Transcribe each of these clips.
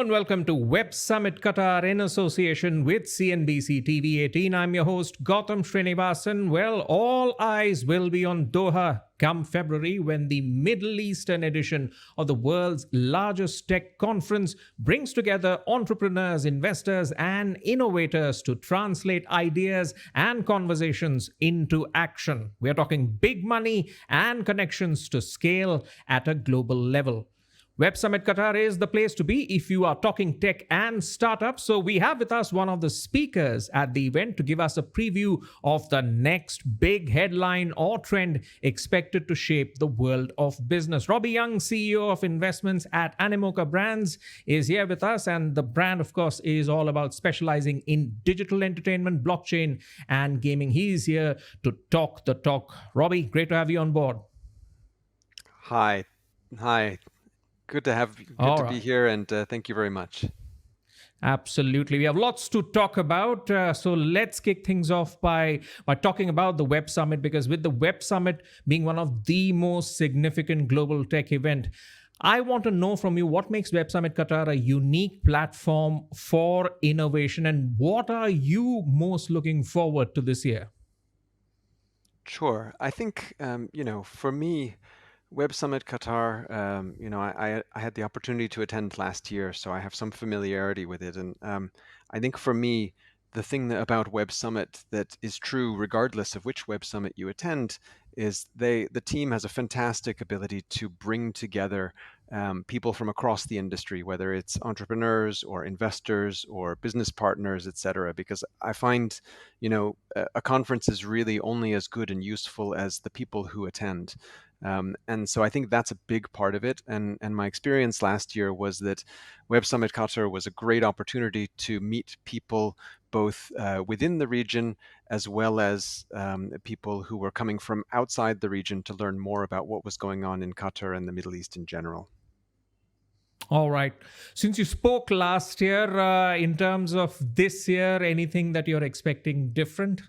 and welcome to Web Summit Qatar in association with CNBC TV18. I'm your host, Gautam Srinivasan. Well, all eyes will be on Doha come February when the Middle Eastern edition of the world's largest tech conference brings together entrepreneurs, investors, and innovators to translate ideas and conversations into action. We are talking big money and connections to scale at a global level. Web Summit Qatar is the place to be if you are talking tech and startups. So we have with us one of the speakers at the event to give us a preview of the next big headline or trend expected to shape the world of business. Robby Yung, CEO of investments at Animoca Brands, is here with us. And the brand, of course, is all about specializing in digital entertainment, blockchain, and gaming. He's here to talk the talk. Robby, great to have you on board. Hi. Good to be here, and thank you very much. Absolutely. We have lots to talk about. So let's kick things off by talking about the Web Summit, because with the Web Summit being one of the most significant global tech event, I want to know from you what makes Web Summit Qatar a unique platform for innovation, and what are you most looking forward to this year? Sure. I think, for me, Web Summit Qatar, I had the opportunity to attend last year, so I have some familiarity with it. And I think for me, the thing about Web Summit that is true regardless of which Web Summit you attend is the team has a fantastic ability to bring together people from across the industry, whether it's entrepreneurs or investors or business partners, et cetera, because I find, a conference is really only as good and useful as the people who attend. And so I think that's a big part of it. And my experience last year was that Web Summit Qatar was a great opportunity to meet people both within the region as well as people who were coming from outside the region to learn more about what was going on in Qatar and the Middle East in general. All right. Since you spoke last year, in terms of this year, anything that you're expecting different?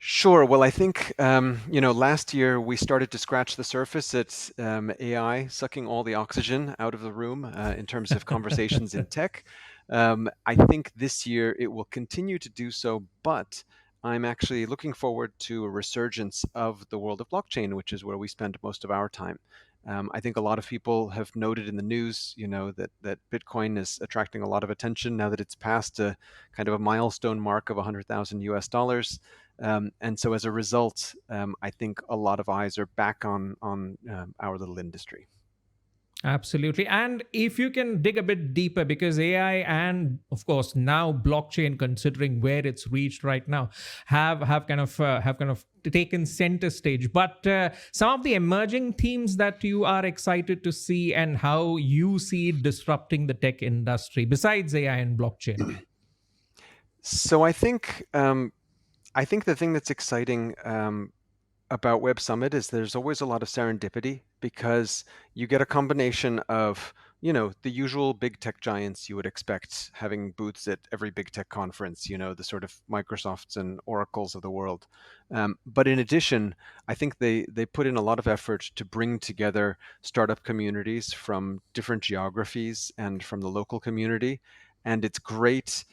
Sure. Well, I think, last year we started to scratch the surface at AI sucking all the oxygen out of the room in terms of conversations in tech. I think this year it will continue to do so, but I'm actually looking forward to a resurgence of the world of blockchain, which is where we spend most of our time. I think a lot of people have noted in the news, that Bitcoin is attracting a lot of attention now that it's passed a kind of a milestone mark of 100,000 US dollars. And so as a result, I think a lot of eyes are back on our little industry. Absolutely. And if you can dig a bit deeper, because AI and of course now blockchain, considering where it's reached right now, have kind of taken center stage. But some of the emerging themes that you are excited to see and how you see it disrupting the tech industry besides AI and blockchain. So I think the thing that's exciting about Web Summit is there's always a lot of serendipity, because you get a combination of, the usual big tech giants you would expect having booths at every big tech conference, the sort of Microsofts and Oracles of the world. But in addition, I think they put in a lot of effort to bring together startup communities from different geographies and from the local community. And it's great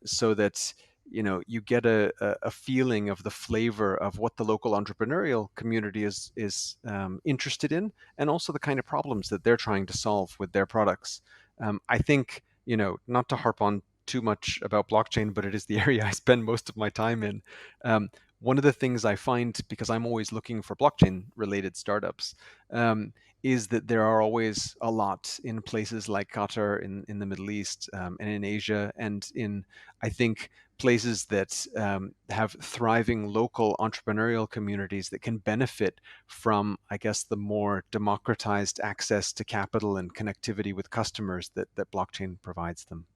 so that you get a feeling of the flavor of what the local entrepreneurial community is interested in, and also the kind of problems that they're trying to solve with their products. I think, not to harp on too much about blockchain, but it is the area I spend most of my time in. One of the things I find, because I'm always looking for blockchain related startups, is that there are always a lot in places like Qatar, in the Middle East, and in Asia, and in, I think, places that have thriving local entrepreneurial communities that can benefit from, I guess, the more democratized access to capital and connectivity with customers that blockchain provides them.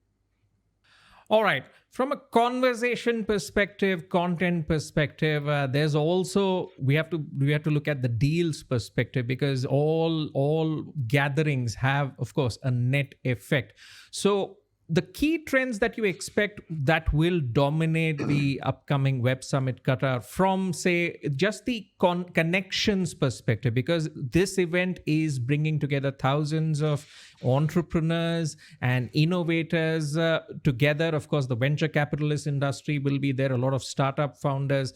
All right. From a conversation perspective, content perspective, there's also we have to look at the deals perspective, because all gatherings have, of course, a net effect. So the key trends that you expect that will dominate the upcoming Web Summit Qatar from, say, just the connections perspective, because this event is bringing together thousands of entrepreneurs and innovators together. Of course, the venture capitalist industry will be there, a lot of startup founders.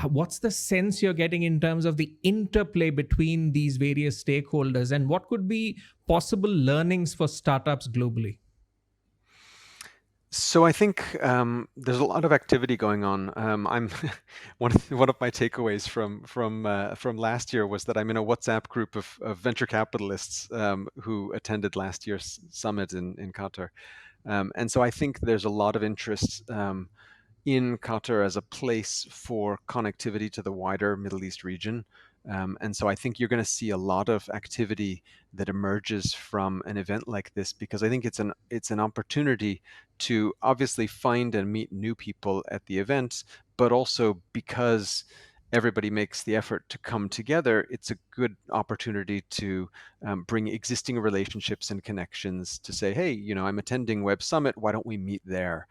What's the sense you're getting in terms of the interplay between these various stakeholders, and what could be possible learnings for startups globally? So I think there's a lot of activity going on. I'm one of my takeaways from last year was that I'm in a WhatsApp group of venture capitalists who attended last year's summit in Qatar, and so I think there's a lot of interest in Qatar as a place for connectivity to the wider Middle East region. And so I think you're going to see a lot of activity that emerges from an event like this, because I think it's an opportunity to obviously find and meet new people at the event, but also because everybody makes the effort to come together, it's a good opportunity to bring existing relationships and connections to say, hey, I'm attending Web Summit, why don't we meet there?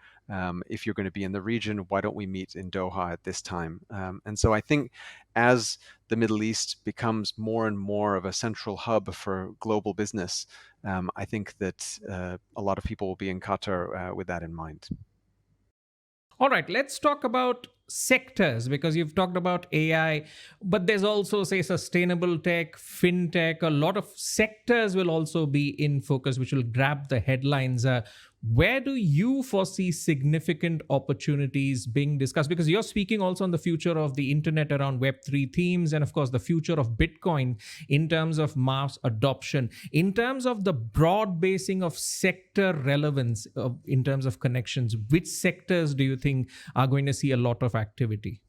If you're going to be in the region, why don't we meet in Doha at this time? And so I think as the Middle East becomes more and more of a central hub for global business, I think that a lot of people will be in Qatar with that in mind. All right, let's talk about sectors, because you've talked about AI, but there's also, say, sustainable tech, fintech. A lot of sectors will also be in focus, which will grab the headlines. Where do you foresee significant opportunities being discussed? Because you're speaking also on the future of the internet around Web3 themes, and of course, the future of Bitcoin in terms of mass adoption, in terms of the broad basing of sector relevance in terms of connections. Which sectors do you think are going to see a lot of activity?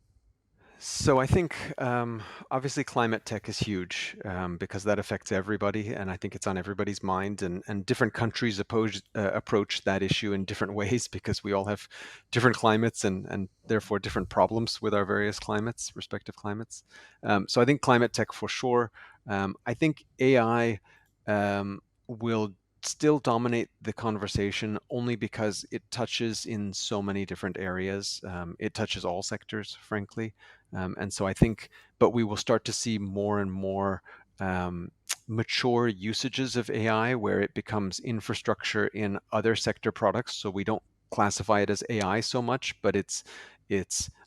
So I think obviously climate tech is huge because that affects everybody, and I think it's on everybody's mind. And different countries approach that issue in different ways because we all have different climates and therefore different problems with our various respective climates. So I think climate tech for sure. I think AI will still dominate the conversation only because it touches in so many different areas. It touches all sectors, frankly. And so I think, but we will start to see more and more mature usages of AI where it becomes infrastructure in other sector products. So we don't classify it as AI so much, but it's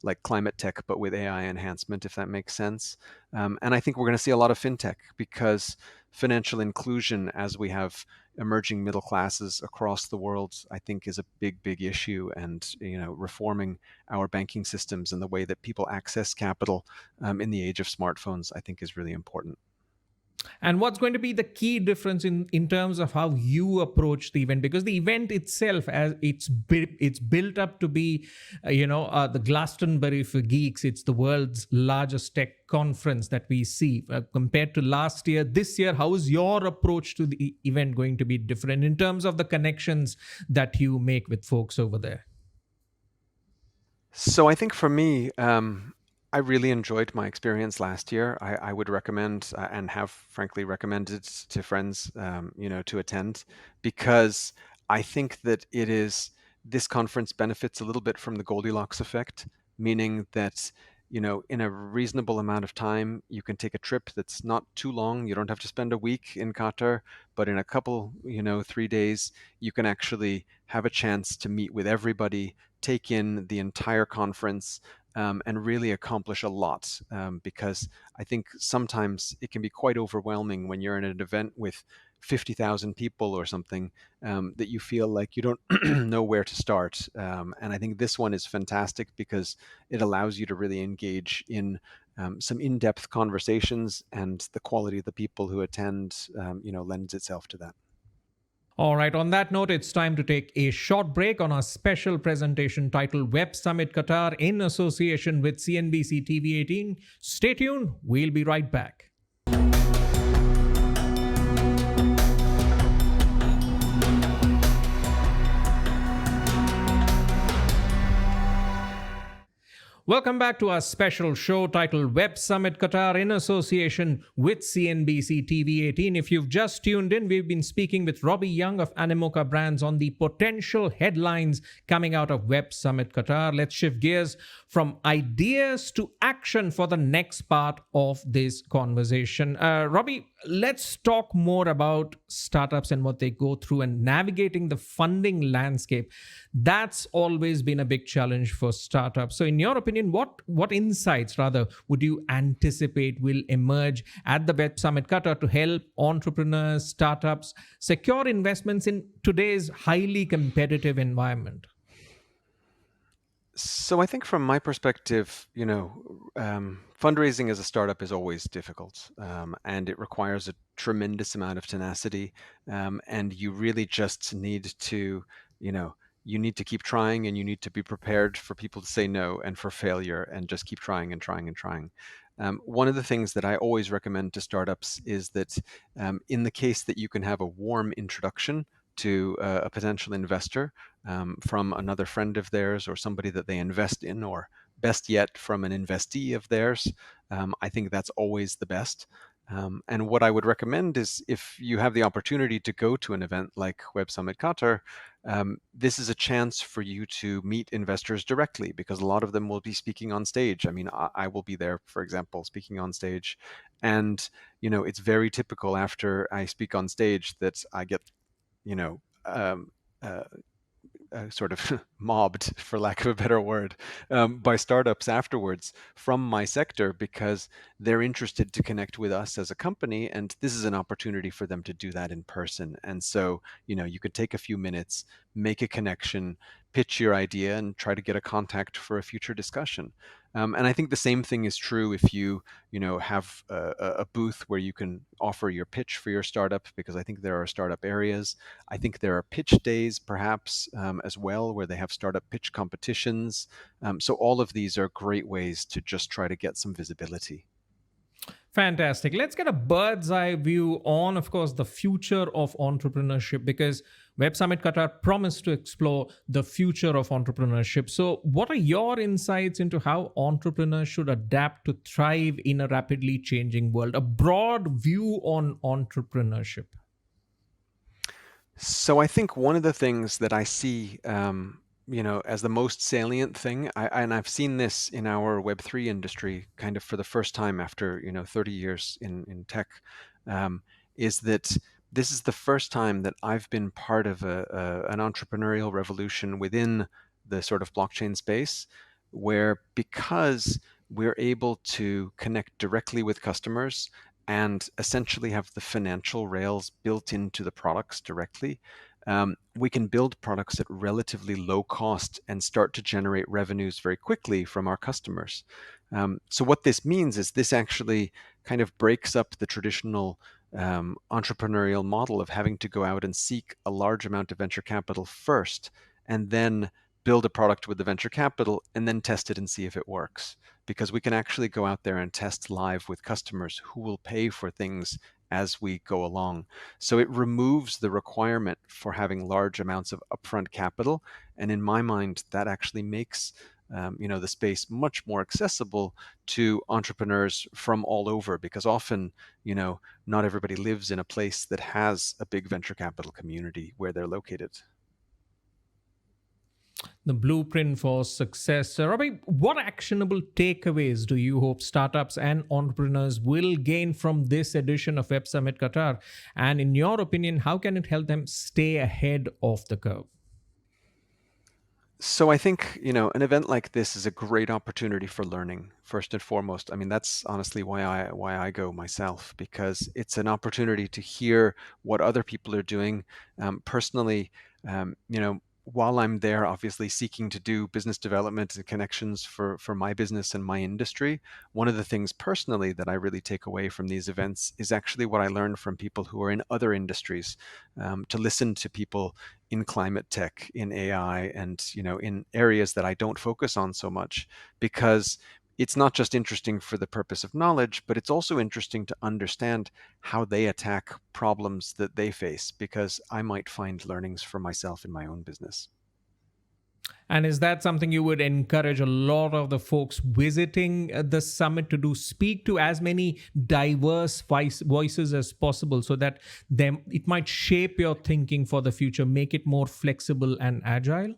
like climate tech, but with AI enhancement, if that makes sense. And I think we're going to see a lot of fintech because financial inclusion, as we have emerging middle classes across the world, I think is a big issue. And reforming our banking systems and the way that people access capital in the age of smartphones, I think is really important. And what's going to be the key difference in terms of how you approach the event? Because the event itself, as it's built up to be, the Glastonbury for geeks. It's the world's largest tech conference that we see. Compared to last year, this year, how is your approach to the event going to be different in terms of the connections that you make with folks over there? So I think for me, I really enjoyed my experience last year. I would recommend and have frankly recommended to friends, to attend because I think that this conference benefits a little bit from the Goldilocks effect, meaning that, in a reasonable amount of time, you can take a trip that's not too long. You don't have to spend a week in Qatar, but in a couple, 3 days, you can actually have a chance to meet with everybody, take in the entire conference, and really accomplish a lot because I think sometimes it can be quite overwhelming when you're in an event with 50,000 people or something that you feel like you don't know where to start. And I think this one is fantastic because it allows you to really engage in some in-depth conversations, and the quality of the people who attend, lends itself to that. All right, on that note, it's time to take a short break on our special presentation titled Web Summit Qatar in association with CNBC TV 18. Stay tuned, we'll be right back. Welcome back to our special show titled Web Summit Qatar in association with CNBC TV 18. If you've just tuned in, we've been speaking with Robby Yung of Animoca Brands on the potential headlines coming out of Web Summit Qatar. Let's shift gears from ideas to action for the next part of this conversation. Robby, let's talk more about startups and what they go through and navigating the funding landscape. That's always been a big challenge for startups. So in your opinion, what insights rather would you anticipate will emerge at the Web Summit Qatar to help entrepreneurs, startups secure investments in today's highly competitive environment? So I think from my perspective, fundraising as a startup is always difficult, and it requires a tremendous amount of tenacity, and you really just need to, you know, you need to keep trying, and you need to be prepared for people to say no and for failure, and just keep trying and trying and trying. One of the things that I always recommend to startups is that, in the case that you can have a warm introduction to a potential investor, from another friend of theirs or somebody that they invest in, or best yet, from an investee of theirs. I think that's always the best. And what I would recommend is, if you have the opportunity to go to an event like Web Summit Qatar, this is a chance for you to meet investors directly, because a lot of them will be speaking on stage. I mean, I will be there, for example, speaking on stage. And, it's very typical after I speak on stage that I get, you know, um, uh, sort of mobbed, for lack of a better word, by startups afterwards from my sector, because they're interested to connect with us as a company, and this is an opportunity for them to do that in person. And so, you could take a few minutes, make a connection, pitch your idea, and try to get a contact for a future discussion. And I think the same thing is true if you have a booth where you can offer your pitch for your startup, because I think there are startup areas. I think there are pitch days, perhaps, as well, where they have startup pitch competitions. So all of these are great ways to just try to get some visibility. Fantastic. Let's get a bird's eye view on, of course, the future of entrepreneurship, because Web Summit Qatar promised to explore the future of entrepreneurship. So, what are your insights into how entrepreneurs should adapt to thrive in a rapidly changing world? A broad view on entrepreneurship. So I think one of the things that I see, as the most salient thing, and I've seen this in our Web3 industry kind of for the first time after, 30 years in tech, um, is that this is the first time that I've been part of an entrepreneurial revolution within the sort of blockchain space, where, because we're able to connect directly with customers and essentially have the financial rails built into the products directly, we can build products at relatively low cost and start to generate revenues very quickly from our customers. So what this means is, this actually kind of breaks up the traditional entrepreneurial model of having to go out and seek a large amount of venture capital first, and then build a product with the venture capital, and then test it and see if it works, because we can actually go out there and test live with customers who will pay for things as we go along. So it removes the requirement for having large amounts of upfront capital. And in my mind, that actually makes the space much more accessible to entrepreneurs from all over, because often, not everybody lives in a place that has a big venture capital community where they're located. The blueprint for success. Robby, what actionable takeaways do you hope startups and entrepreneurs will gain from this edition of Web Summit Qatar? And in your opinion, how can it help them stay ahead of the curve? So I think, an event like this is a great opportunity for learning, first and foremost. I mean, that's honestly why I go myself, because it's an opportunity to hear what other people are doing. Personally, while I'm there, obviously seeking to do business development and connections for my business and my industry, one of the things personally that I really take away from these events is actually what I learned from people who are in other industries, to listen to people in climate tech, in AI, and in areas that I don't focus on so much, because it's not just interesting for the purpose of knowledge, but it's also interesting to understand how they attack problems that they face, because I might find learnings for myself in my own business. And is that something you would encourage a lot of the folks visiting the summit to do? Speak to as many diverse voices as possible so that them it might shape your thinking for the future, make it more flexible and agile?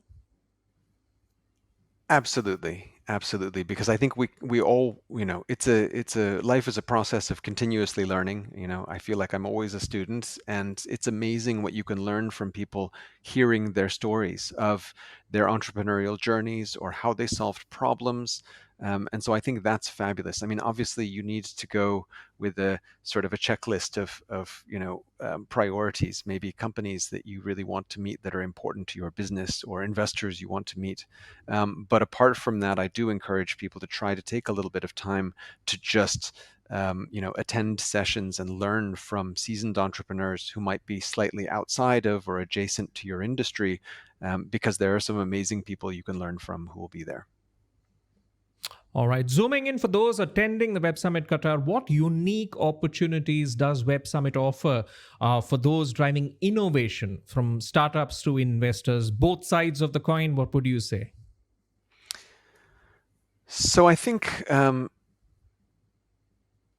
Absolutely, absolutely. Because I think we all, it's a life is a process of continuously learning. I feel like I'm always a student, and it's amazing what you can learn from people hearing their stories of their entrepreneurial journeys or how they solved problems. And so I think that's fabulous. I mean, obviously, you need to go with a sort of a checklist of priorities, maybe companies that you really want to meet that are important to your business or investors you want to meet. But apart from that, I do encourage people to try to take a little bit of time to just attend sessions and learn from seasoned entrepreneurs who might be slightly outside of or adjacent to your industry, because there are some amazing people you can learn from who will be there. All right. Zooming in for those attending the Web Summit Qatar, what unique opportunities does Web Summit offer for those driving innovation from startups to investors? Both sides of the coin, what would you say? So I think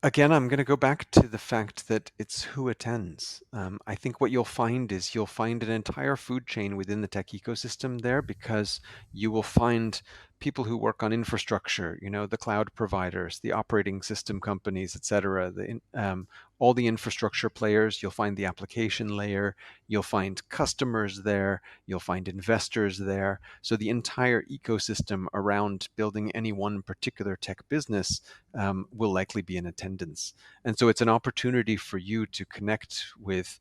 again, I'm going to go back to the fact that it's who attends. I think what you'll find is you'll find an entire food chain within the tech ecosystem there, because you will find people who work on infrastructure, the cloud providers, the operating system companies, et cetera, all the infrastructure players. You'll find the application layer. You'll find customers there. You'll find investors there. So the entire ecosystem around building any one particular tech business will likely be in attendance. And so it's an opportunity for you to connect with,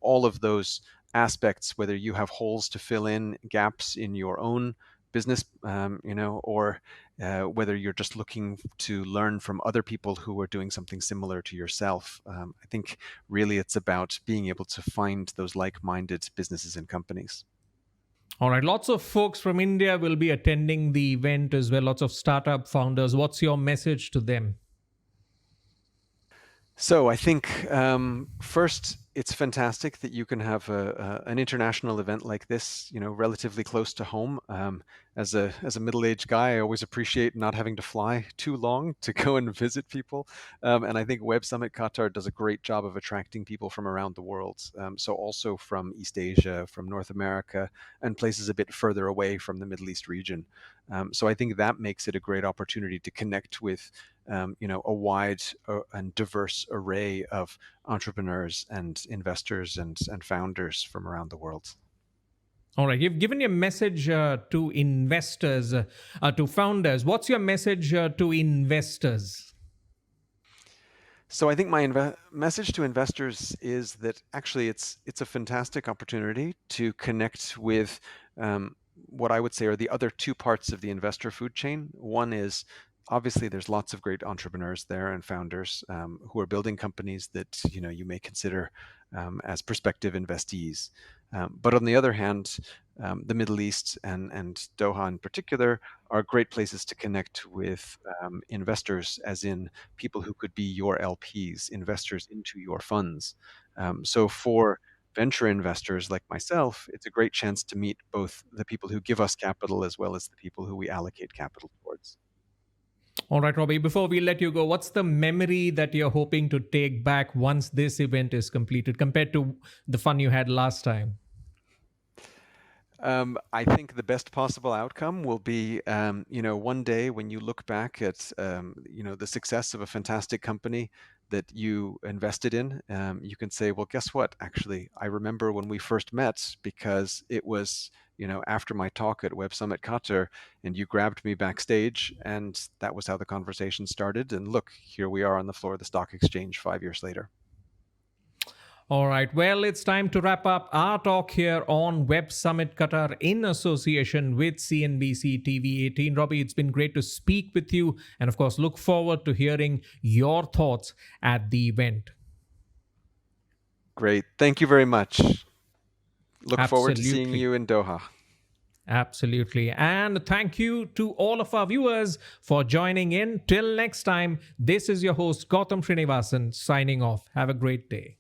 all of those aspects, whether you have holes to fill in, gaps in your own business, or whether you're just looking to learn from other people who are doing something similar to yourself. I think really it's about being able to find those like-minded businesses and companies. All right. Lots of folks from India will be attending the event as well. Lots of startup founders. What's your message to them? So I think first, it's fantastic that you can have an international event like this, relatively close to home. As a middle-aged guy, I always appreciate not having to fly too long to go and visit people. And I think Web Summit Qatar does a great job of attracting people from around the world. So also from East Asia, from North America, and places a bit further away from the Middle East region. So I think that makes it a great opportunity to connect with a wide and diverse array of entrepreneurs and investors and founders from around the world. All right. You've given your message to investors, to founders. What's your message to investors? So I think my message to investors is that actually it's a fantastic opportunity to connect with what I would say are the other two parts of the investor food chain. One is obviously there's lots of great entrepreneurs there and founders who are building companies that you may consider as prospective investees. But on the other hand, the Middle East and Doha in particular are great places to connect with investors, as in people who could be your LPs, investors into your funds. So for venture investors like myself, it's a great chance to meet both the people who give us capital as well as the people who we allocate capital towards. All right, Robby, before we let you go, what's the memory that you're hoping to take back once this event is completed compared to the fun you had last time? I think the best possible outcome will be, one day when you look back at, the success of a fantastic company that you invested in, you can say, well, guess what? Actually, I remember when we first met, because it was, after my talk at Web Summit Qatar, and you grabbed me backstage, and that was how the conversation started. And look, here we are on the floor of the stock exchange 5 years later. All right. Well, it's time to wrap up our talk here on Web Summit Qatar in association with CNBC TV 18. Robby, it's been great to speak with you, and of course, look forward to hearing your thoughts at the event. Great. Thank you very much. Look forward to seeing Absolutely. you in Doha. Absolutely. And thank you to all of our viewers for joining in. Till next time, this is your host, Gautam Srinivasan, signing off. Have a great day.